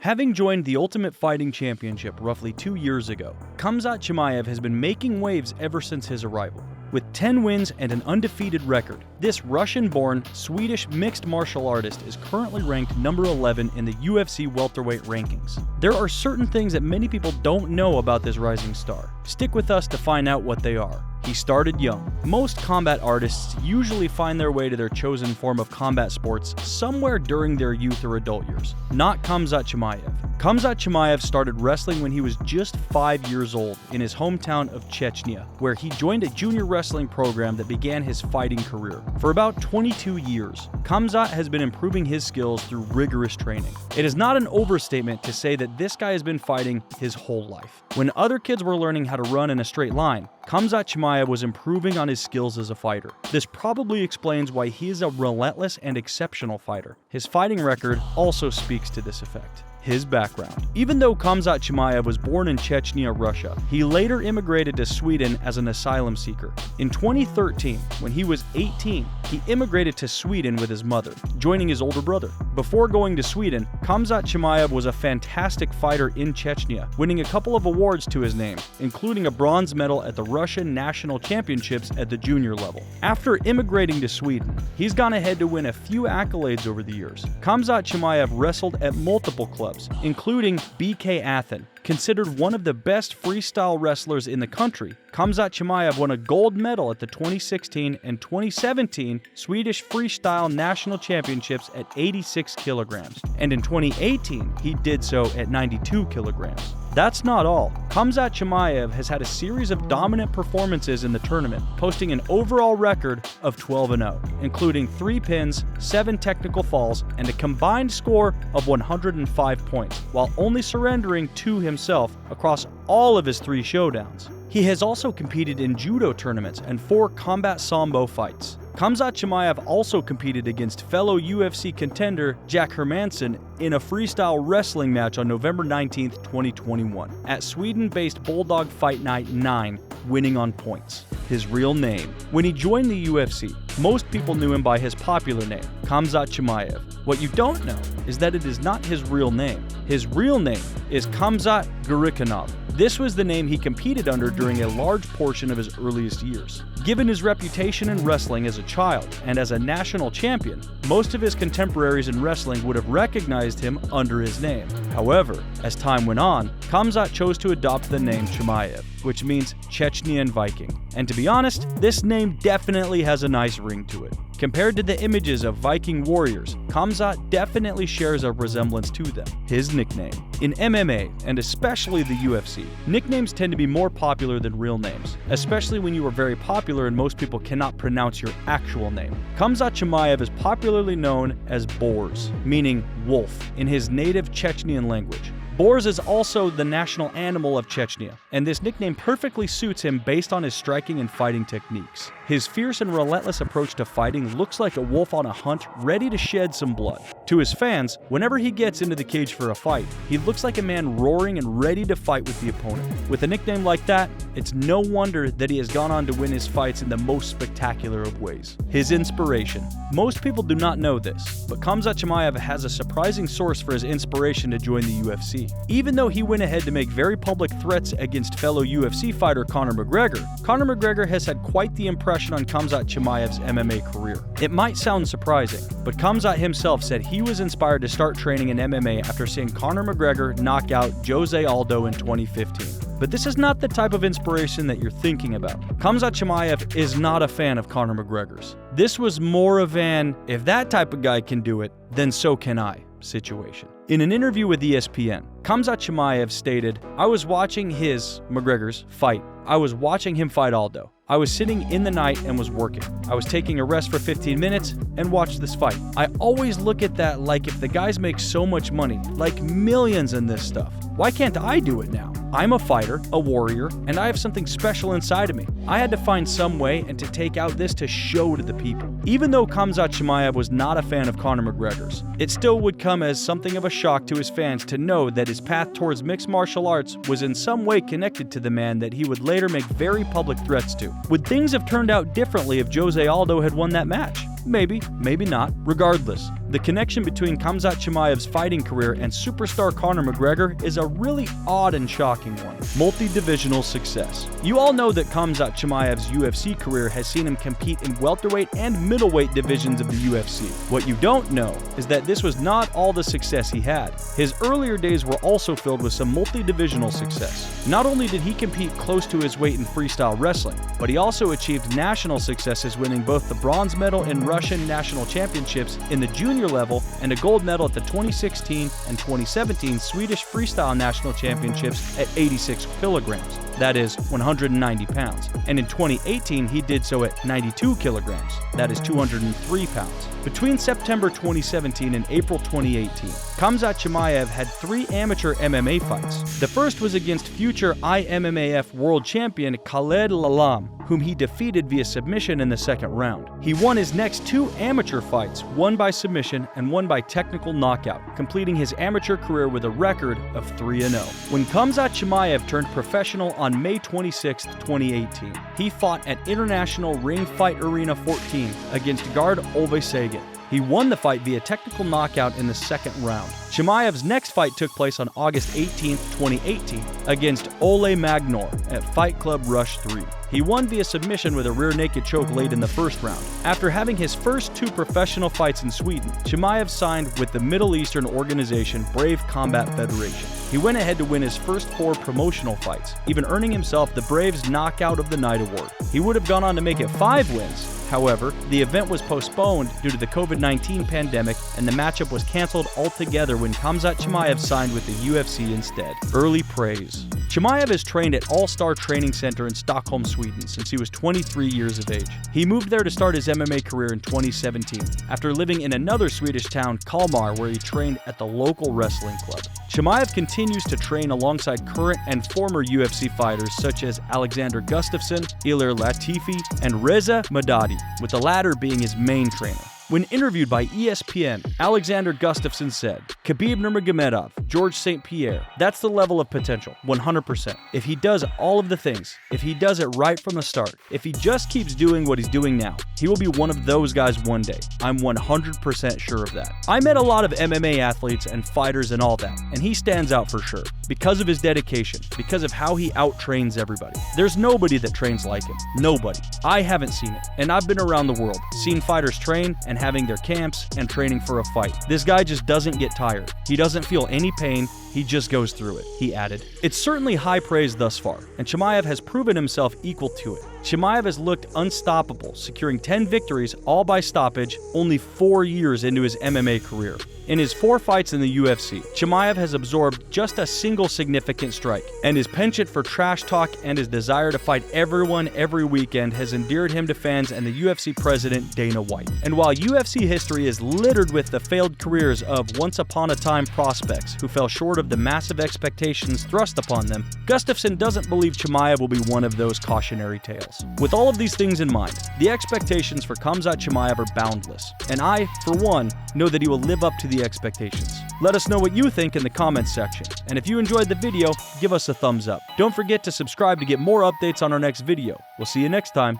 Having joined the Ultimate Fighting Championship roughly 2 years ago, Khamzat Chimaev has been making waves ever since his arrival. With 10 wins and an undefeated record, this Russian-born Swedish mixed martial artist is currently ranked number 11 in the UFC welterweight rankings. There are certain things that many people don't know about this rising star. Stick with us to find out what they are. He started young. Most combat artists usually find their way to their chosen form of combat sports somewhere during their youth or adult years. Not Khamzat Chimaev. Khamzat Chimaev started wrestling when he was just 5 years old in his hometown of Chechnya, where he joined a junior wrestling program that began his fighting career. For about 22 years, Khamzat has been improving his skills through rigorous training. It is not an overstatement to say that this guy has been fighting his whole life. When other kids were learning how to run in a straight line, Khamzat Chimaev was improving on his skills as a fighter. This probably explains why he is a relentless and exceptional fighter. His fighting record also speaks to this effect. His background. Even though Khamzat Chimaev was born in Chechnya, Russia, he later immigrated to Sweden as an asylum seeker. In 2013, when he was 18, he immigrated to Sweden with his mother, joining his older brother. Before going to Sweden, Khamzat Chimaev was a fantastic fighter in Chechnya, winning a couple of awards to his name, including a bronze medal at the Russian National Championships at the junior level. After immigrating to Sweden, he's gone ahead to win a few accolades over the years. Khamzat Chimaev wrestled at multiple clubs, including BK Athen. Considered one of the best freestyle wrestlers in the country, Khamzat Chimaev won a gold medal at the 2016 and 2017 Swedish Freestyle National Championships at 86 kilograms, and in 2018 he did so at 92 kilograms. That's not all. Khamzat Chimaev has had a series of dominant performances in the tournament, posting an overall record of 12-0, including 3 pins, 7 technical falls, and a combined score of 105 points, while only surrendering 2 himself across all of his 3 showdowns. He has also competed in judo tournaments and 4 combat sambo fights. Khamzat Chimaev also competed against fellow UFC contender Jack Hermansson in a freestyle wrestling match on November 19, 2021, at Sweden-based Bulldog Fight Night 9, winning on points. His real name. When he joined the UFC, most people knew him by his popular name, Khamzat Chimaev. What you don't know is that it is not his real name. His real name is Khamzat Gurikhanov. This was the name he competed under during a large portion of his earliest years. Given his reputation in wrestling as a child and as a national champion, most of his contemporaries in wrestling would have recognized him under his name. However, as time went on, Khamzat chose to adopt the name Chimaev, which means Chechnyan Viking. And to be honest, this name definitely has a nice ring to it. Compared to the images of Viking warriors, Khamzat definitely shares a resemblance to them. His nickname. In MMA, and especially the UFC, nicknames tend to be more popular than real names, especially when you are very popular and most people cannot pronounce your actual name. Khamzat Chimaev is popularly known as Boars, meaning wolf, in his native Chechnyan language. Boars is also the national animal of Chechnya, and this nickname perfectly suits him based on his striking and fighting techniques. His fierce and relentless approach to fighting looks like a wolf on a hunt ready to shed some blood. To his fans, whenever he gets into the cage for a fight, he looks like a man roaring and ready to fight with the opponent. With a nickname like that, it's no wonder that he has gone on to win his fights in the most spectacular of ways. His inspiration. Most people do not know this, but Khamzat Chimaev has a surprising source for his inspiration to join the UFC. Even though he went ahead to make very public threats against fellow UFC fighter Conor McGregor has had quite the impression on Khamzat Chimaev's MMA career. It might sound surprising, but Khamzat himself said he was inspired to start training in MMA after seeing Conor McGregor knock out Jose Aldo in 2015. But this is not the type of inspiration that you're thinking about. Khamzat Chimaev is not a fan of Conor McGregor's. This was more of an, if that type of guy can do it, then so can I situation. In an interview with ESPN, Khamzat Chimaev stated, "I was watching McGregor's fight. I was watching him fight Aldo. I was sitting in the night and was working. I was taking a rest for 15 minutes and watched this fight. I always look at that like if the guys make so much money, like millions in this stuff, why can't I do it now? I'm a fighter, a warrior, and I have something special inside of me. I had to find some way and to take out this to show to the people." Even though Khamzat Chimaev was not a fan of Conor McGregor's, it still would come as something of a shock to his fans to know that his path towards mixed martial arts was in some way connected to the man that he would later make very public threats to. Would things have turned out differently if Jose Aldo had won that match? Maybe, maybe not. Regardless, the connection between Khamzat Chimaev's fighting career and superstar Conor McGregor is a really odd and shocking one. Multidivisional success. You all know that Khamzat Chimaev's UFC career has seen him compete in welterweight and middleweight divisions of the UFC. What you don't know is that this was not all the success he had. His earlier days were also filled with some multidivisional success. Not only did he compete close to his weight in freestyle wrestling, but he also achieved national successes, winning both the bronze medal in Russian national championships in the junior level and a gold medal at the 2016 and 2017 Swedish freestyle national championships at 86 kilograms. That is 190 pounds. And in 2018, he did so at 92 kilograms. That is 203 pounds. Between September 2017 and April 2018, Khamzat Chimaev had 3 amateur MMA fights. The first was against future IMMAF world champion Khaled Lalam, whum he defeated via submission in the second round. He won his next 2 amateur fights, one by submission and one by technical knockout, completing his amateur career with a record of 3-0. When Khamzat Chimaev turned professional on May 26, 2018, he fought at International Ring Fight Arena 14 against guard Olve Sagan. He won the fight via technical knockout in the second round. Chimaev's next fight took place on August 18, 2018 against Ole Magnor at Fight Club Rush 3. He won via submission with a rear naked choke late in the first round. After having his first 2 professional fights in Sweden, Chimaev signed with the Middle Eastern organization Brave Combat Federation. He went ahead to win his first 4 promotional fights, even earning himself the Braves Knockout of the Night award. He would have gone on to make it 5 wins. However, the event was postponed due to the COVID-19 pandemic, and the matchup was canceled altogether when Khamzat Chimaev signed with the UFC instead. Early praise. Chimaev has trained at All-Star Training Center in Stockholm, Sweden since he was 23 years of age. He moved there to start his MMA career in 2017, after living in another Swedish town, Kalmar, where he trained at the local wrestling club. Chimaev continues to train alongside current and former UFC fighters such as Alexander Gustafsson, Ilir Latifi, and Reza Madadi, with the latter being his main trainer. When interviewed by ESPN, Alexander Gustafsson said, "Khabib Nurmagomedov, George St. Pierre, that's the level of potential, 100%. If he does all of the things, if he does it right from the start, if he just keeps doing what he's doing now, he will be one of those guys one day. I'm 100% sure of that." I met a lot of MMA athletes and fighters and all that, and he stands out for sure, because of his dedication, because of how he out-trains everybody. There's nobody that trains like him. Nobody. I haven't seen it, and I've been around the world, seen fighters train and having their camps and training for a fight. This guy just doesn't get tired. He doesn't feel any pain. He just goes through it, he added. It's certainly high praise thus far, and Chimaev has proven himself equal to it. Chimaev has looked unstoppable, securing 10 victories, all by stoppage, only 4 years into his MMA career. In his 4 fights in the UFC, Chimaev has absorbed just a single significant strike, and his penchant for trash talk and his desire to fight everyone every weekend has endeared him to fans and the UFC president Dana White. And while UFC history is littered with the failed careers of once-upon-a-time prospects who fell short of the massive expectations thrust upon them, Gustafsson doesn't believe Chimaev will be one of those cautionary tales. With all of these things in mind, the expectations for Khamzat Chimaev are boundless, and I, for one, know that he will live up to the expectations. Let us know what you think in the comments section, and if you enjoyed the video, give us a thumbs up. Don't forget to subscribe to get more updates on our next video. We'll see you next time.